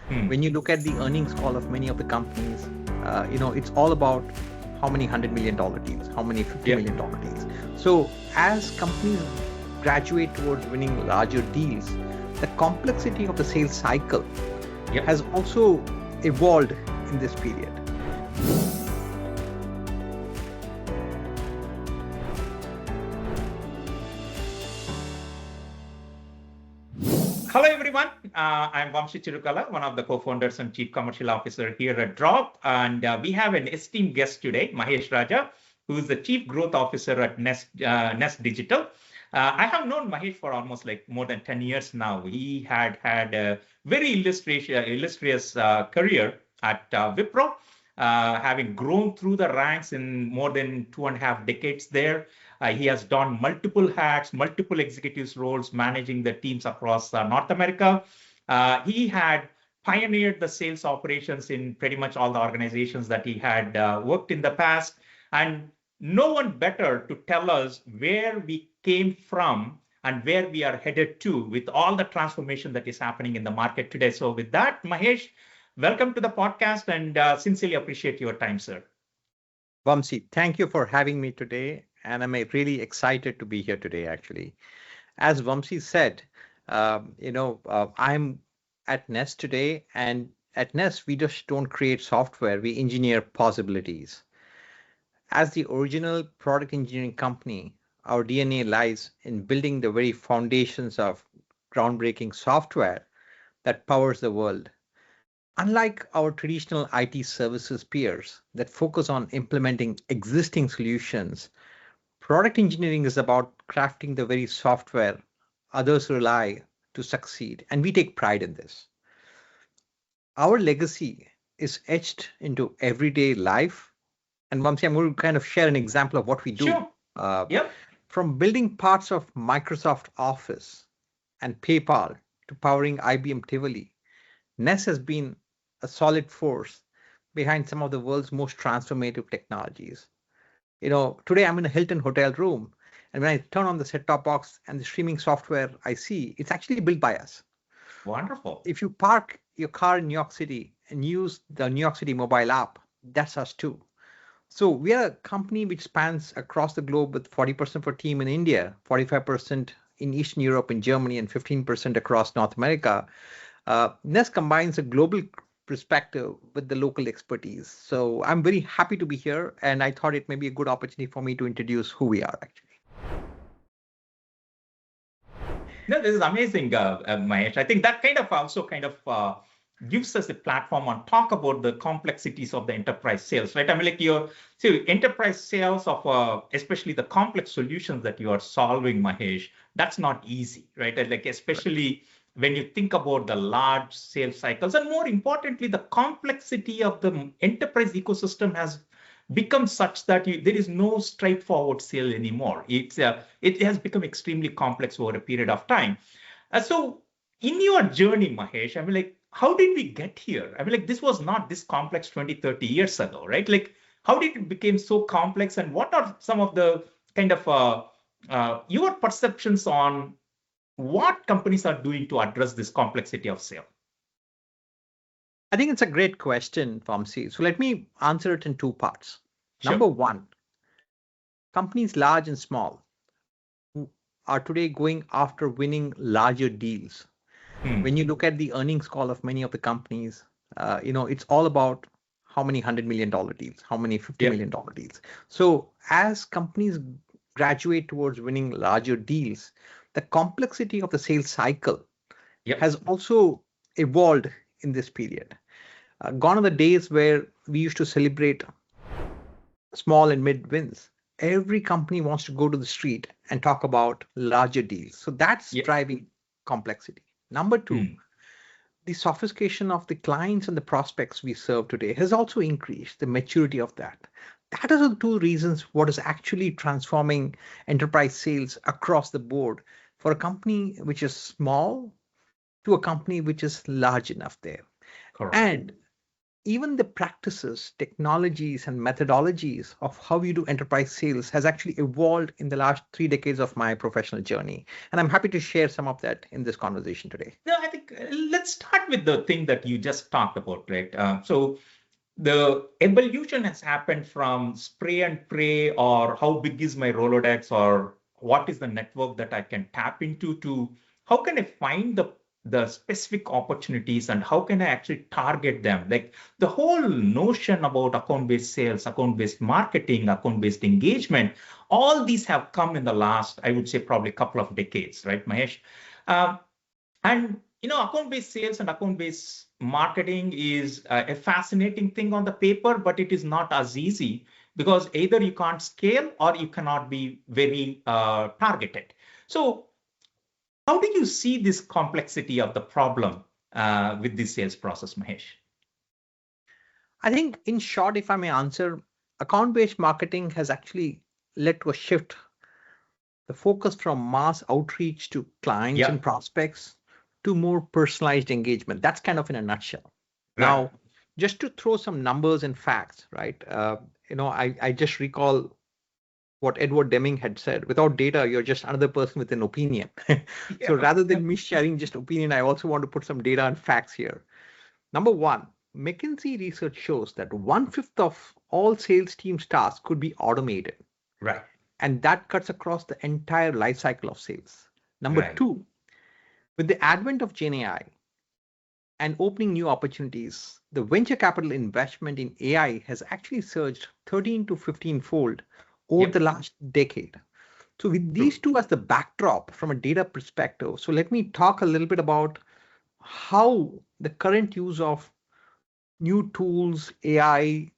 When you look at the earnings call of many of the companies, it's all about how many $100 million deals, how many $50 million deals. So as companies graduate towards winning larger deals, the complexity of the sales cycle has also evolved in this period. Hello, everyone. I'm Vamsee Tirukkala, one of the co-founders and chief commercial officer here at Draup. And we have an esteemed guest today, Mahesh Raja, who is the chief growth officer at Ness Digital. I have known Mahesh for almost more than 10 years now. He had a very illustrious career at Wipro, having grown through the ranks in more than 2.5 decades there. He has done multiple hats, multiple executives roles, managing the teams across North America. He had pioneered the sales operations in pretty much all the organizations that he had worked in the past. And no one better to tell us where we came from and where we are headed to with all the transformation that is happening in the market today. So with that, Mahesh, welcome to the podcast and sincerely appreciate your time, sir. Vamsee, thank you for having me today. And I'm really excited to be here today, actually. As Vamsee said, I'm at Ness today. And at Ness, we just don't create software, we engineer possibilities. As the original product engineering company, our DNA lies in building the very foundations of groundbreaking software that powers the world. Unlike our traditional IT services peers that focus on implementing existing solutions, product engineering is about crafting the very software others rely to succeed, and we take pride in this. Our legacy is etched into everyday life. And Vamsee, I'm going to kind of share an example of what we do. Sure. From building parts of Microsoft Office and PayPal to powering IBM Tivoli, Ness has been a solid force behind some of the world's most transformative technologies. Today I'm in a Hilton hotel room, and when I turn on the set-top box and the streaming software I see, it's actually built by us. Wonderful. If you park your car in New York City and use the New York City mobile app, that's us too. So we are a company which spans across the globe with 40% of our team in India, 45% in Eastern Europe and Germany, and 15% across North America. Ness combines a global perspective with the local expertise. So I'm very happy to be here, and I thought it may be a good opportunity for me to introduce who we are, actually. No, this is amazing, Mahesh. I think that also gives us a platform and talk about the complexities of the enterprise sales, right? I mean, your enterprise sales of especially the complex solutions that you are solving, Mahesh, that's not easy, right? And especially when you think about the large sales cycles, and more importantly, the complexity of the enterprise ecosystem has become such that there is no straightforward sale anymore. It has become extremely complex over a period of time. So in your journey, Mahesh, I mean, how did we get here? I mean, this was not this complex 20, 30 years ago, right? How did it become so complex, and what are some of the your perceptions on what companies are doing to address this complexity of sale? I think it's a great question, Vamsee. So let me answer it in two parts. Sure. Number one, companies large and small are today going after winning larger deals. When you look at the earnings call of many of the companies, it's all about how many $100 million deals, how many $50 million deals. So as companies graduate towards winning larger deals, the complexity of the sales cycle has also evolved in this period. Gone are the days where we used to celebrate small and mid wins. Every company wants to go to the street and talk about larger deals. So that's driving complexity. Number two, the sophistication of the clients and the prospects we serve today has also increased, the maturity of that. That is the two reasons what is actually transforming enterprise sales across the board for a company which is small to a company which is large enough there. Correct. And even the practices, technologies, and methodologies of how you do enterprise sales has actually evolved in the last 3 decades of my professional journey. And I'm happy to share some of that in this conversation today. No, I think let's start with the thing that you just talked about, right? So the evolution has happened from spray and pray, or how big is my Rolodex, or what is the network that I can tap into, to how can I find the specific opportunities and how can I actually target them? Like the whole notion about account-based sales, account-based marketing, account-based engagement, all these have come in the last, I would say, probably couple of decades, right, Mahesh? Um, and account-based sales and account-based marketing is a fascinating thing on the paper, but it is not as easy because either you can't scale or you cannot be very targeted. So how do you see this complexity of the problem with this sales process, Mahesh? I think, in short, if I may answer, account-based marketing has actually led to a shift, the focus from mass outreach to clients Yeah, and prospects to more personalized engagement. That's kind of in a nutshell. right. Now, just to throw some numbers and facts, right? I just recall what Edward Deming had said: without data, you're just another person with an opinion. So Yeah, rather than me sharing just opinion, I also want to put some data and facts here. Number one, McKinsey research shows that 1/5 of all sales teams' tasks could be automated, right, and that cuts across the entire life cycle of sales. Number right. two, with the advent of Gen AI and opening new opportunities, the venture capital investment in AI has actually surged 13 to 15 fold over the Yep, last decade. So, with true. these two as the backdrop from a data perspective, so let me talk a little bit about how the current use of new tools, AI,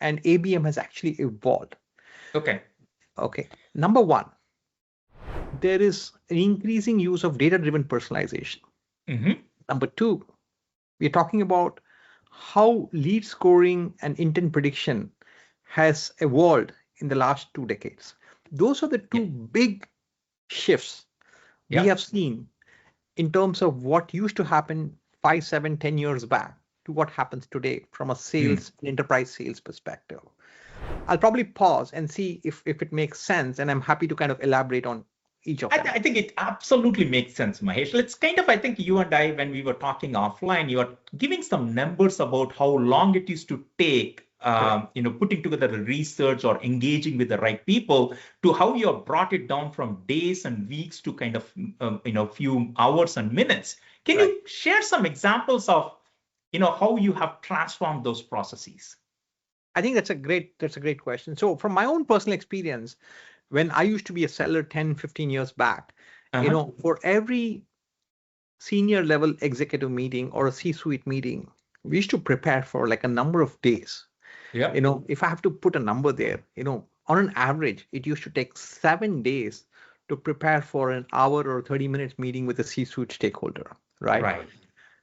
and ABM has actually evolved. Okay. Okay. Number one, there is an increasing use of data driven personalization. Mm-hmm. Number two, we're talking about how lead scoring and intent prediction has evolved in the last 2 decades. Those are the two Yep, big shifts we yep. have seen in terms of what used to happen 5, 7, 10 years back to what happens today from a Mm. sales, enterprise sales perspective. I'll probably pause and see if it makes sense, and I'm happy to kind of elaborate on each of them. I think it absolutely makes sense, Mahesh. Let's kind of, I think you and I, when we were talking offline, you are giving some numbers about how long it used to take, Correct. putting together the research or engaging with the right people, to how you have brought it down from days and weeks to kind of, few hours and minutes. Can Right. you share some examples of, how you have transformed those processes? I think that's a great question. So from my own personal experience, when I used to be a seller 10, 15 years back, Uh-huh. for every senior level executive meeting or a C-suite meeting, we used to prepare for like a number of days. Yeah. If I have to put a number there, on an average, it used to take 7 days to prepare for an hour or 30 minutes meeting with a C-suite stakeholder, right? Right.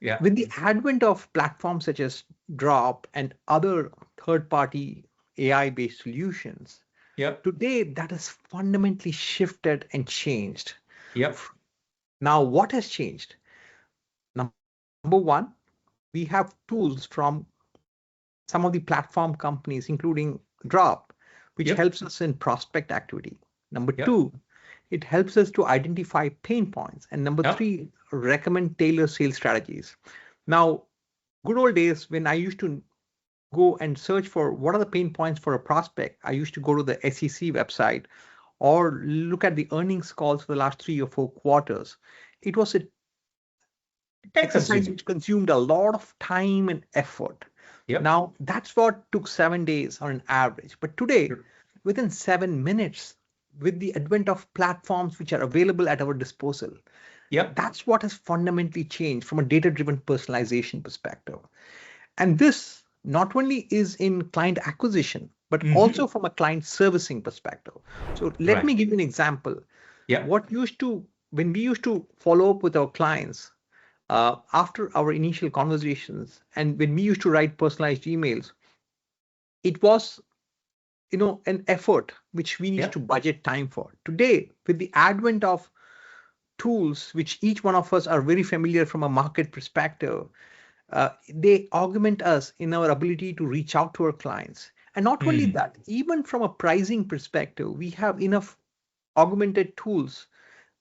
Yeah. With the advent of platforms such as Draup and other third-party AI-based solutions, Yep. today that has fundamentally shifted and changed. Yep. Now, what has changed? Number one, we have tools from some of the platform companies, including Drop, which Yep. helps us in prospect activity. Number Yep. two, it helps us to identify pain points. And number Yep. three, recommend tailored sales strategies. Now, good old days when I used to go and search for what are the pain points for a prospect, I used to go to the SEC website or look at the earnings calls for the last 3 or 4 quarters. It was an Time exercise consuming. which consumed a lot of time and effort. Yep. Now, that's what took 7 days on an average. But today, within 7 minutes, with the advent of platforms which are available at our disposal, Yep. that's what has fundamentally changed from a data driven personalization perspective. And this not only is in client acquisition, but Mm-hmm. also from a client servicing perspective. So let Right. me give you an example. Yep. When we used to follow up with our clients after our initial conversations, and when we used to write personalized emails, it was an effort which we needed to Yep. budget time for. Today, with the advent of tools which each one of us are very familiar from a market perspective, They augment us in our ability to reach out to our clients. And not only that, even from a pricing perspective, we have enough augmented tools,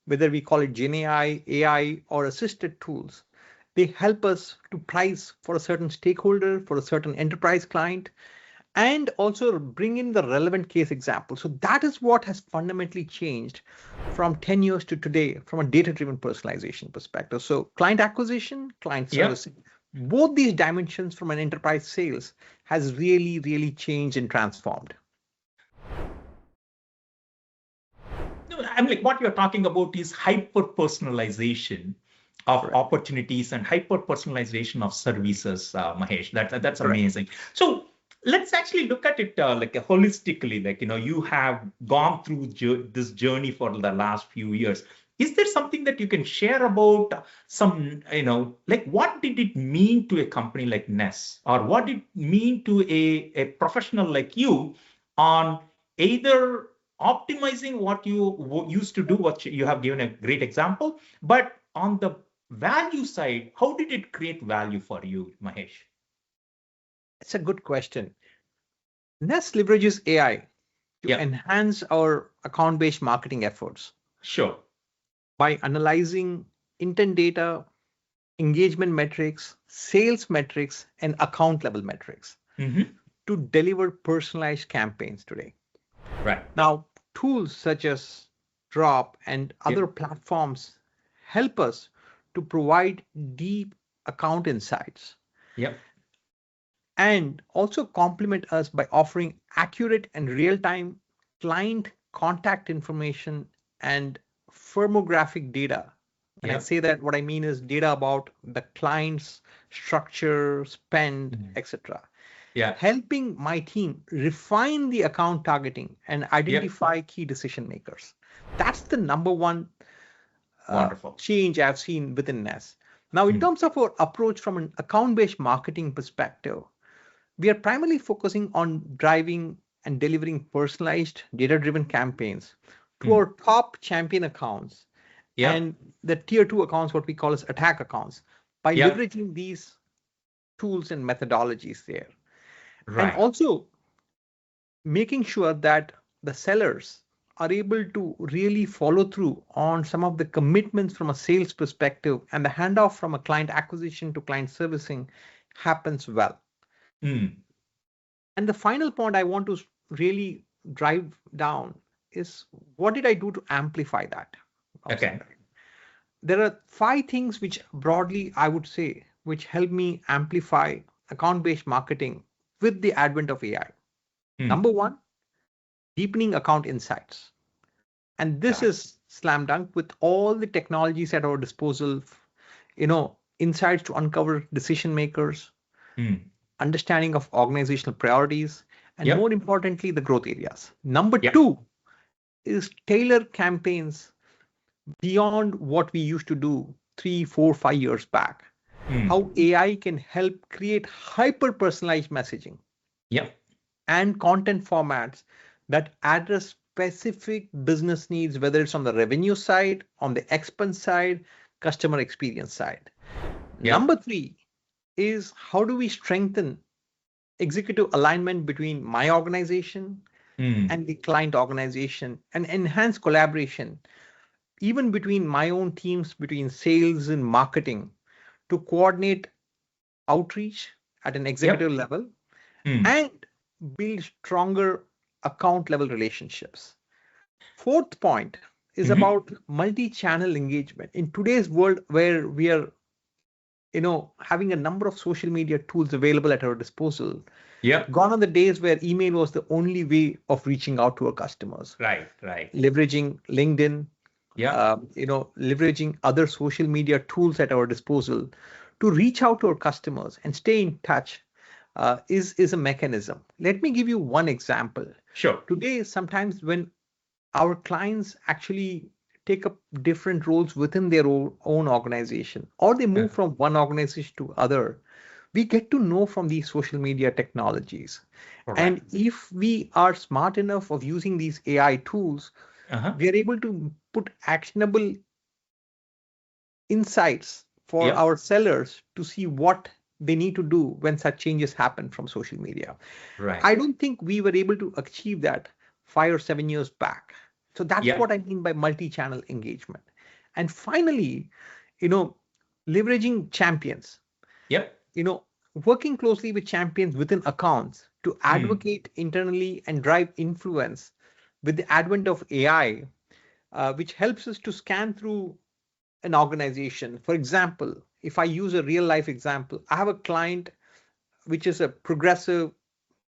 whether we call it Gen AI, or assisted tools. They help us to price for a certain stakeholder, for a certain enterprise client, and also bring in the relevant case example. So that is what has fundamentally changed from 10 years to today from a data-driven personalization perspective. So client acquisition, client servicing, both these dimensions from an enterprise sales has really, really changed and transformed. No, I'm like, what you're talking about is hyper personalization of Correct. opportunities and hyper personalization of services, Mahesh. That's Correct. amazing. So let's actually look at it holistically. Like, you have gone through this journey for the last few years. Is there something that you can share about some, like what did it mean to a company like Ness, or what did it mean to a professional like you on either optimizing what you used to do, what you have given a great example, but on the value side, how did it create value for you, Mahesh? It's a good question. Ness leverages AI to enhance our account-based marketing efforts. Sure. By analyzing intent data, engagement metrics, sales metrics, and account level metrics to deliver personalized campaigns today. Right. Now, tools such as Draup and other platforms help us to provide deep account insights. And also complement us by offering accurate and real-time client contact information and firmographic data. When I say that, what I mean is data about the client's structure, spend, etc. Helping my team refine the account targeting and identify key decision makers. That's the number one change I've seen within Ness. Now, in terms of our approach from an account-based marketing perspective, we are primarily focusing on driving and delivering personalized data-driven campaigns to our top champion accounts and the tier 2 accounts, what we call as attack accounts, by leveraging these tools and methodologies there. And also making sure that the sellers are able to really follow through on some of the commitments from a sales perspective, and the handoff from a client acquisition to client servicing happens well. And the final point I want to really drive down is, what did I do to amplify that? Okay. There are 5 things which broadly I would say which help me amplify account-based marketing with the advent of AI. Number 1, deepening account insights. And this is slam dunk with all the technologies at our disposal, insights to uncover decision makers, understanding of organizational priorities, and more importantly, the growth areas. Number 2 is tailor campaigns beyond what we used to do 3, 4, 5 years back. How AI can help create hyper personalized messaging and content formats that address specific business needs, whether it's on the revenue side, on the expense side, customer experience side. Number 3 is, how do we strengthen executive alignment between my organization and the client organization, and enhance collaboration even between my own teams, between sales and marketing, to coordinate outreach at an executive level and build stronger account level relationships. 4th point is about multi-channel engagement. In today's world where we are having a number of social media tools available at our disposal, gone are the days where email was the only way of reaching out to our customers. Right. Leveraging LinkedIn, leveraging other social media tools at our disposal to reach out to our customers and stay in touch is a mechanism. Let me give you one example. Sure. Today, sometimes when our clients actually take up different roles within their own organization, or they move from one organization to other, we get to know from these social media technologies. And if we are smart enough of using these AI tools, we are able to put actionable insights for our sellers to see what they need to do when such changes happen from social media. Right. I don't think we were able to achieve that 5 or 7 years back. So that's Yeah. what I mean by multi-channel engagement. And finally, you know, leveraging champions, Yep. working closely with champions within accounts to advocate internally and drive influence with the advent of AI, which helps us to scan through an organization. For example, if I use a real life example, I have a client which is a progressive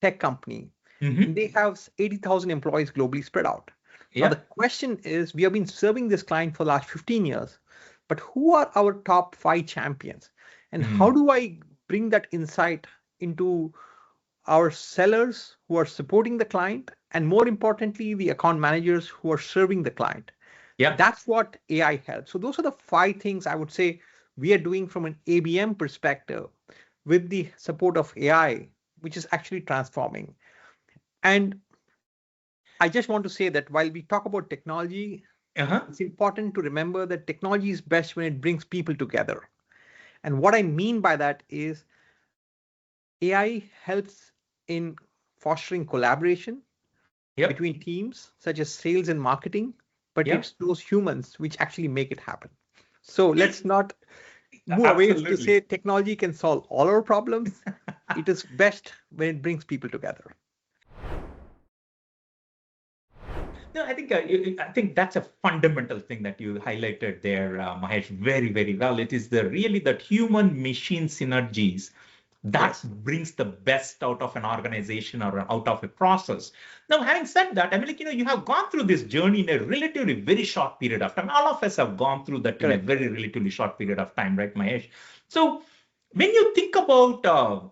tech company, and they have 80,000 employees globally spread out. Now, the Yeah. question is, we have been serving this client for the last 15 years, but who are our top 5 champions? And how do I bring that insight into our sellers who are supporting the client, and more importantly, the account managers who are serving the client? Yeah. That's what AI helps. So those are the 5 things I would say we are doing from an ABM perspective with the support of AI, which is actually transforming. And I just want to say that while we talk about technology, Uh-huh. it's important to remember that technology is best when it brings people together. And what I mean by that is AI helps in fostering collaboration Yep. between teams, such as sales and marketing, but Yeah. it's those humans which actually make it happen. So let's not move away to Absolutely. say technology can solve all our problems. It is best when it brings people together. No, I think that's a fundamental thing that you highlighted there, Mahesh, very, very well. It is the really that human machine synergies that Yes, brings the best out of an organization or out of a process. Now, having said that, I mean, you have gone through this journey in a relatively very short period of time. All of us have gone through that in a correct. very relatively short period of time, right, Mahesh? So, when you think about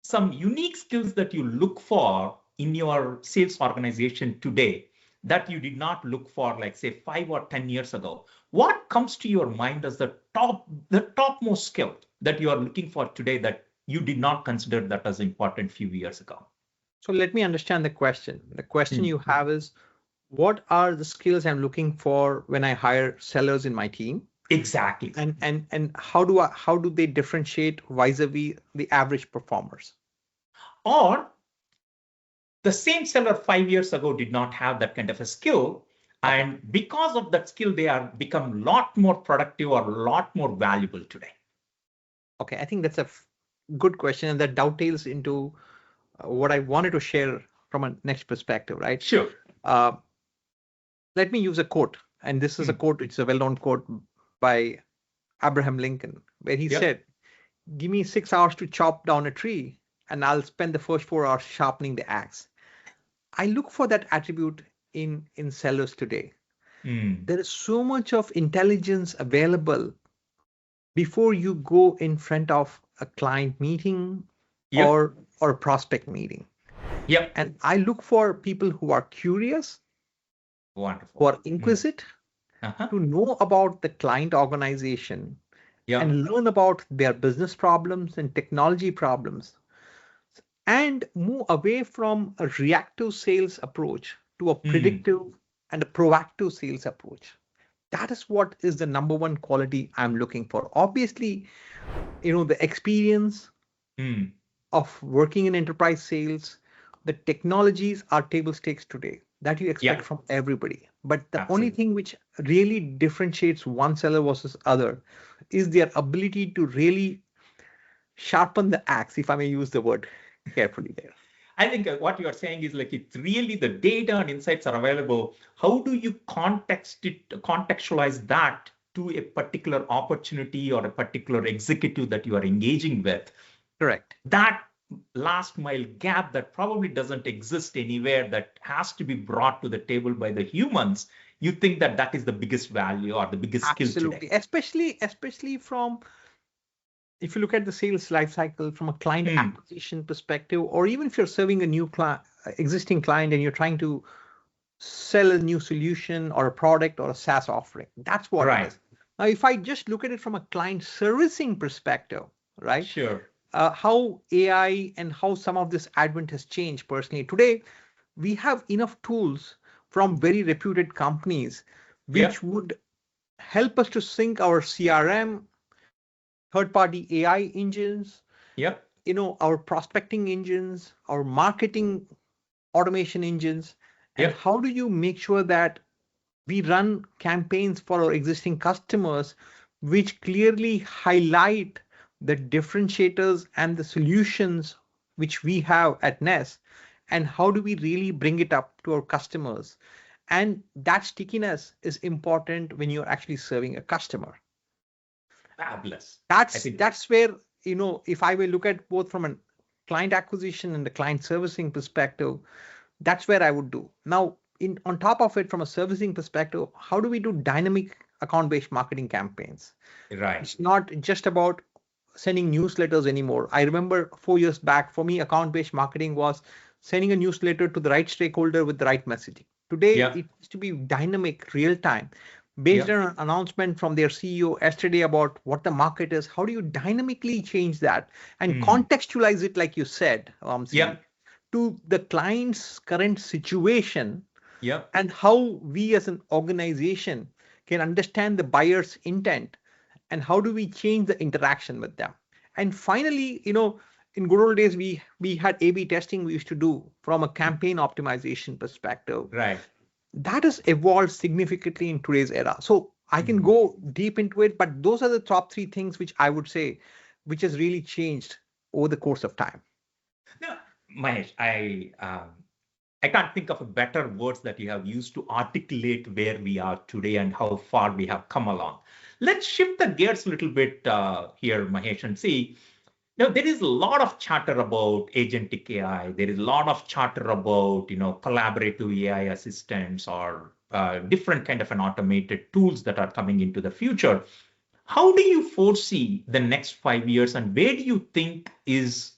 some unique skills that you look for in your sales organization today that you did not look for, like say 5 or 10 years ago, what comes to your mind as the topmost skill that you are looking for today that you did not consider that as important few years ago? So let me understand the question. The question Hmm. you have is, what are the skills I'm looking for when I hire sellers in my team? Exactly. And how do they differentiate vis-a-vis the average performers? Or the same seller 5 years ago did not have that kind of a skill. Okay. And because of that skill, they are become a lot more productive or a lot more valuable today. Okay, I think that's a good question, and that dovetails into what I wanted to share from a next perspective, right? Sure. Uh, Let me use a quote, and this is a Hmm. quote, it's a well-known quote by Abraham Lincoln, where he Yep. said, "Give me 6 hours to chop down a tree, and I'll spend the first 4 hours sharpening the axe." I look for that attribute in sellers today. Hmm. There is so much of intelligence available before you go in front of a client meeting Yep. or a prospect meeting. Yep. And I look for people who are curious, who Wonderful. are inquisitive, Uh-huh. to know about the client organization Yeah. and learn about their business problems and technology problems, and move away from a reactive sales approach to a Hmm. predictive and a proactive sales approach. That is what is the number one quality I'm looking for. Obviously, the experience Hmm. of working in enterprise sales, the technologies are table stakes today that you expect Yeah. from everybody. But the only Absolutely. thing which really differentiates one seller versus other is their ability to really sharpen the axe, if I may use the word carefully there. I think what you are saying is like it's really the data and insights are available. How do you contextualize that to a particular opportunity or a particular executive that you are engaging with? Correct. That last mile gap that probably doesn't exist anywhere that has to be brought to the table by the humans. You think that that is the biggest value or the biggest skill today? Absolutely. Especially from, if you look at the sales life cycle from a client Hmm. acquisition perspective, or even if you're serving a new client, existing client, and you're trying to sell a new solution or a product or a SaaS offering. That's what it Right. is. Now, if I just look at it from a client servicing perspective, right? Sure. How AI and how some of this advent has changed personally. Today, we have enough tools from very reputed companies which Yep. would help us to sync our CRM, third party AI engines, Yep. Our prospecting engines, our marketing automation engines, and Yep. how do you make sure that we run campaigns for our existing customers which clearly highlight the differentiators and the solutions which we have at Ness, and how do we really bring it up to our customers? And that stickiness is important when you're actually serving a customer. Fabulous. That's where, if I will look at both from a client acquisition and the client servicing perspective, that's where I would do. Now, on top of it, from a servicing perspective, how do we do dynamic account-based marketing campaigns? Right. It's not just about sending newsletters anymore. I remember 4 years back, for me, account-based marketing was sending a newsletter to the right stakeholder with the right messaging. Today, Yeah. it needs to be dynamic, real time, based on an announcement from their CEO yesterday about what the market is. How do you dynamically change that and contextualize it, like you said, to the client's current situation, and how we as an organization can understand the buyer's intent, and how do we change the interaction with them. And finally, in good old days, we had A/B testing we used to do from a campaign optimization perspective. Right. That has evolved significantly in today's era. So I can go deep into it, but those are the top three things which I would say, which has really changed over the course of time. Now, Mahesh, I can't think of a better words that you have used to articulate where we are today and how far we have come along. Let's shift the gears a little bit here, Mahesh, and see. Now, there is a lot of chatter about agentic AI. There is a lot of chatter about, collaborative AI assistants or different kind of an automated tools that are coming into the future. How do you foresee the next 5 years, and where do you think is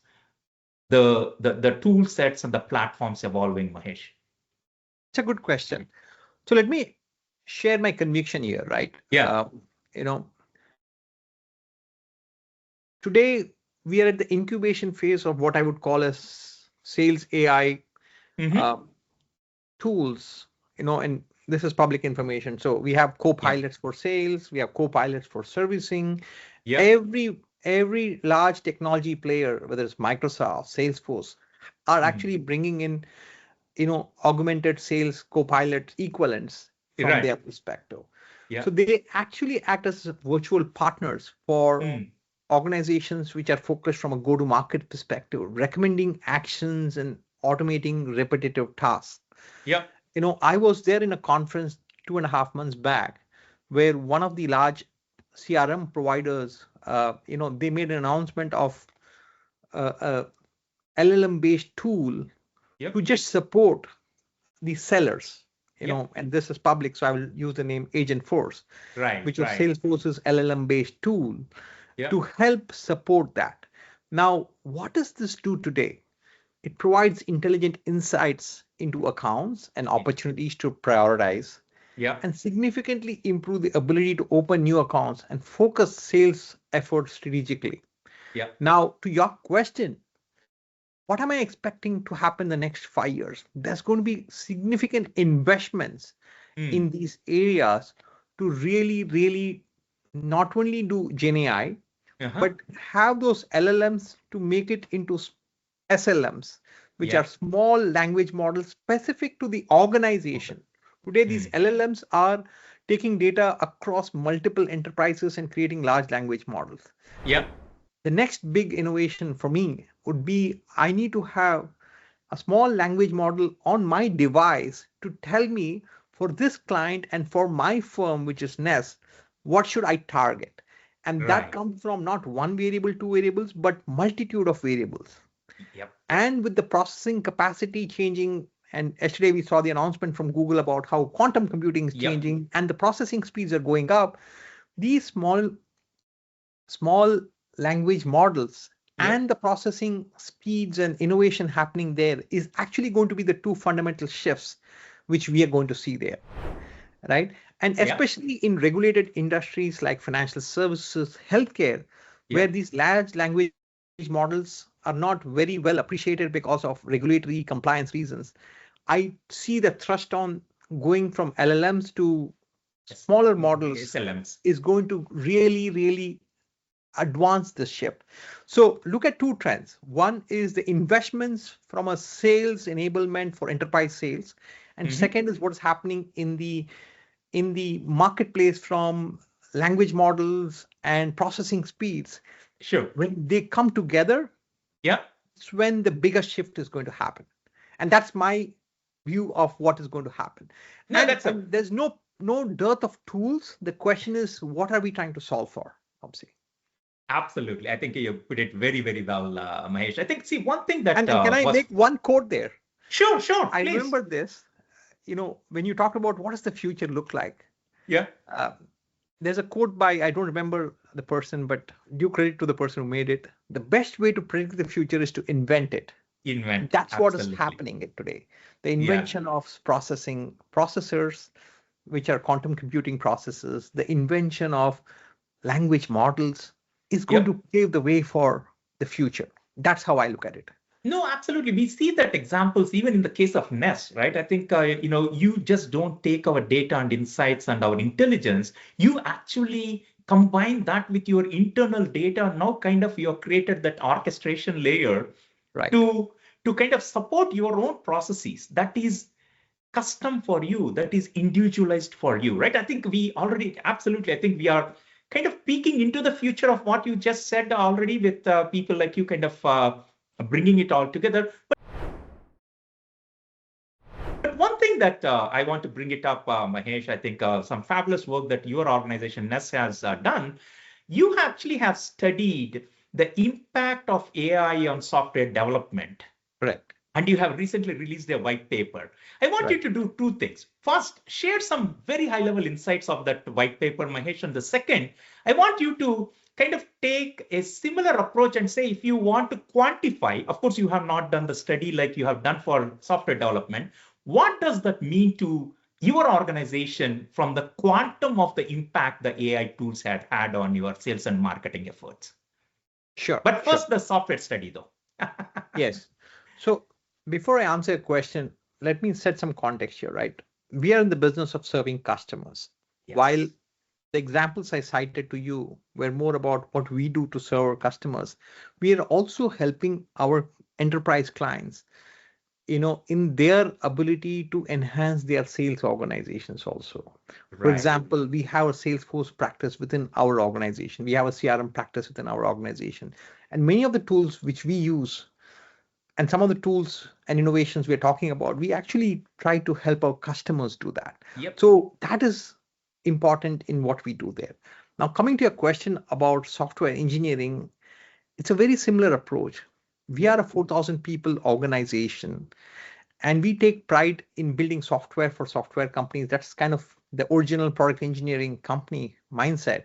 the tool sets and the platforms evolving, Mahesh? It's a good question. So let me share my conviction here, right? Yeah. Today we are at the incubation phase of what I would call as sales AI tools, and this is public information. So we have co-pilots for sales, we have co-pilots for servicing. Every large technology player, whether it's Microsoft, Salesforce, are actually bringing in, augmented sales co-pilot equivalents from their perspective. So they actually act as virtual partners for organizations which are focused from a go-to-market perspective, recommending actions and automating repetitive tasks. I was there in a conference 2.5 months back where one of the large CRM providers, they made an announcement of a LLM-based tool to just support the sellers, and this is public, so I will use the name Agent Force, which was Salesforce's LLM-based tool to help support that. Now, what does this do today? It provides intelligent insights into accounts and opportunities to prioritize, and significantly improve the ability to open new accounts and focus sales efforts strategically. Now, to your question, what am I expecting to happen in the next 5 years? There's going to be significant investments in these areas to really, really not only do Gen AI, but have those LLMs to make it into SLMs, which are small language models specific to the organization. Today, these LLMs are taking data across multiple enterprises and creating large language models. The next big innovation for me would be I need to have a small language model on my device to tell me for this client and for my firm, which is Ness, what should I target? And that comes from not one variable, two variables, but multitude of variables. And with the processing capacity changing, and yesterday we saw the announcement from Google about how quantum computing is changing and the processing speeds are going up. These small language models and the processing speeds and innovation happening there is actually going to be the two fundamental shifts which we are going to see there, right? And especially in regulated industries like financial services, healthcare, where these large language models are not very well appreciated because of regulatory compliance reasons. I see the thrust on going from LLMs to smaller models SLMs is going to really, really advance this shift. So look at two trends. One is the investments from a sales enablement for enterprise sales, and second is what is happening in the marketplace from language models and processing speeds. Sure. When they come together, Yeah. it's when the bigger shift is going to happen. And that's my view of what is going to happen. No, And there's no dearth of tools. The question is, what are we trying to solve for, Vamsee? Absolutely. I think you put it very, very well, Mahesh. I think, see, one thing that And can I make one quote there? Sure, I please. remember this, when you talk about what does the future look like? Yeah. There's a quote by, I don't remember the person, but due credit to the person who made it. The best way to predict the future is to invent it. That's what is happening today. The invention of processors, which are quantum computing processes, the invention of language models is going to pave the way for the future. That's how I look at it. No, absolutely. We see that examples even in the case of Ness, right? I think, you just don't take our data and insights and our intelligence. You actually combine that with your internal data. Now kind of you've created that orchestration layer to kind of support your own processes that is custom for you, that is individualized for you, right? I think we already, absolutely, I think we are kind of peeking into the future of what you just said already with people like you kind of bringing it all together. But one thing that I want to bring it up, Mahesh, I think some fabulous work that your organization, Ness, has done. You actually have studied the impact of AI on software development. Correct. And you have recently released a white paper. I want you to do two things. First, share some very high-level insights of that white paper, Mahesh. And the second, I want you to kind of take a similar approach and say, if you want to quantify, of course, you have not done the study like you have done for software development. What does that mean to your organization from the quantum of the impact the AI tools had on your sales and marketing efforts? Sure. But first, the software study, though. Yes. So before I answer a question, let me set some context here, right? We are in the business of serving customers. Yes. While the examples I cited to you were more about what we do to serve our customers, we are also helping our enterprise clients, in their ability to enhance their sales organizations also. For example, we have a Salesforce practice within our organization. We have a CRM practice within our organization. And many of the tools which we use and some of the tools and innovations we're talking about, we actually try to help our customers do that. So that is important in what we do there. Now, coming to your question about software engineering, it's a very similar approach. We are a 4,000 people organization, and we take pride in building software for software companies. That's kind of the original product engineering company mindset.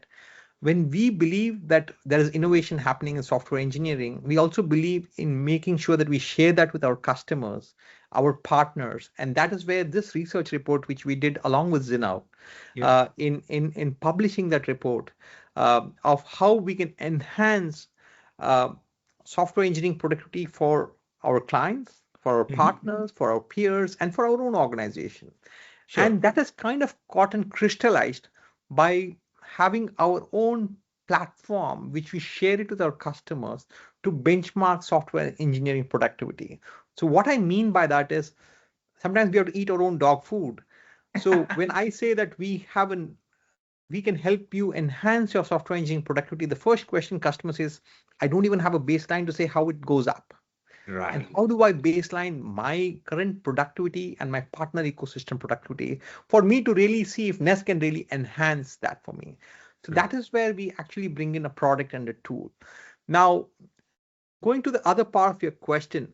When we believe that there is innovation happening in software engineering, we also believe in making sure that we share that with our customers, our partners. And that is where this research report, which we did along with Zinav, in publishing that report of how we can enhance software engineering productivity for our clients, for our partners, for our peers, and for our own organization. And that is kind of caught and crystallized by having our own platform, which we share it with our customers to benchmark software engineering productivity. So what I mean by that is sometimes we have to eat our own dog food. So when I say that we can help you enhance your software engineering productivity, the first question customer says, I don't even have a baseline to say how it goes up. Right. And how do I baseline my current productivity and my partner ecosystem productivity for me to really see if Ness can really enhance that for me? So that is where we actually bring in a product and a tool. Now, going to the other part of your question,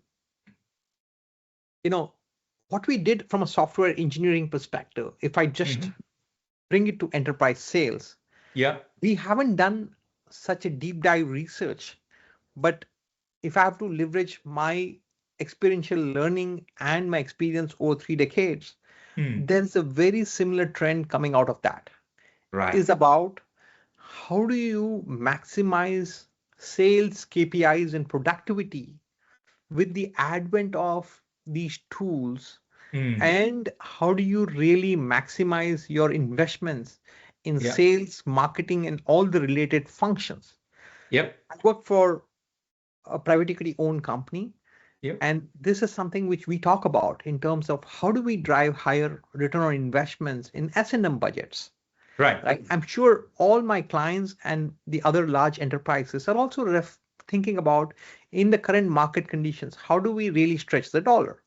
what we did from a software engineering perspective, if I just bring it to enterprise sales, we haven't done such a deep dive research, but if I have to leverage my experiential learning and my experience over 3 decades, there's a very similar trend coming out of that. Right. It's about how do you maximize sales KPIs and productivity with the advent of these tools, and how do you really maximize your investments in sales, marketing, and all the related functions. Yep. I work for a private equity owned company. Yep. And this is something which we talk about in terms of how do we drive higher return on investments in S&M budgets. Right. I'm sure all my clients and the other large enterprises are also thinking about, in the current market conditions, how do we really stretch the dollar?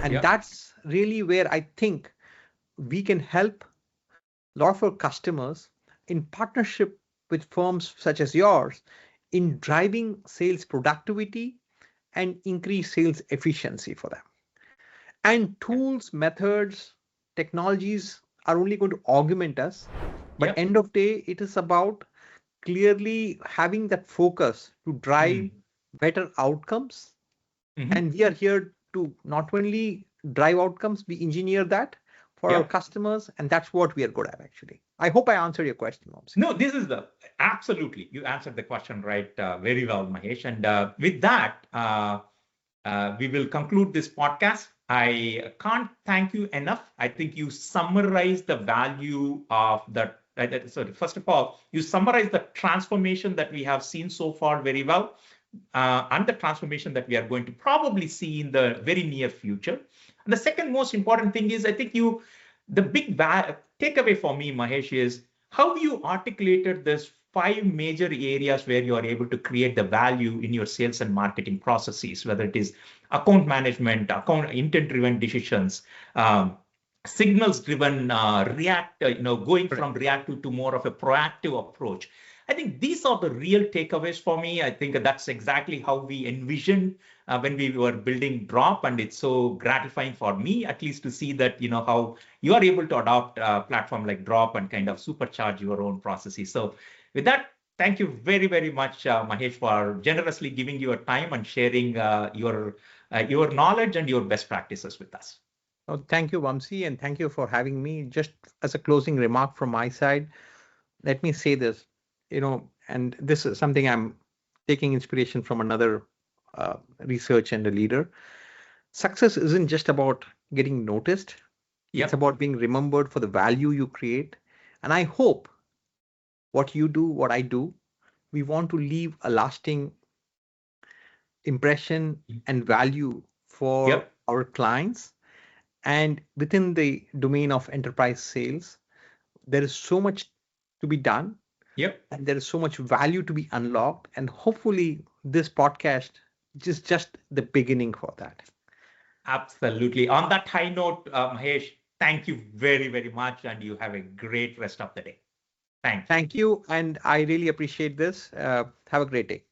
And Yep. that's really where I think we can help a lot of our customers in partnership with firms such as yours in driving sales productivity and increase sales efficiency for them. And tools, methods, technologies are only going to augment us. But Yep. end of day, it is about clearly having that focus to drive better outcomes. And we are here to not only drive outcomes, we engineer that for our Yep. customers. And that's what we are good at, actually. I hope I answered your question, Vamsee. No, this is absolutely, you answered the question right very well, Mahesh. And with that, we will conclude this podcast. I can't thank you enough. I think you summarized the value of that. Sorry, first of all, you summarized the transformation that we have seen so far very well, and the transformation that we are going to probably see in the very near future. And the second most important thing is, I think the big takeaway for me, Mahesh, is how you articulated this 5 major areas where you are able to create the value in your sales and marketing processes, whether it is account management, intent-driven decisions, signals-driven going from reactive to more of a proactive approach. I think these are the real takeaways for me. I think that's exactly how we envisioned when we were building Draup, and it's so gratifying for me, at least, to see that how you are able to adopt a platform like Draup and kind of supercharge your own processes. So, with that, thank you very, very much, Mahesh, for generously giving your time and sharing your knowledge and your best practices with us. Oh, thank you, Vamsee, and thank you for having me. Just as a closing remark from my side, let me say this, and this is something I'm taking inspiration from another research and a leader. Success isn't just about getting noticed. Yep. It's about being remembered for the value you create. And I hope what you do, what I do, we want to leave a lasting impression and value for our clients. And within the domain of enterprise sales, there is so much to be done. Yep. And there is so much value to be unlocked. And hopefully this podcast is just the beginning for that. Absolutely. On that high note, Mahesh, thank you very, very much. And you have a great rest of the day. Thank you. Thank you. And I really appreciate this. Have a great day.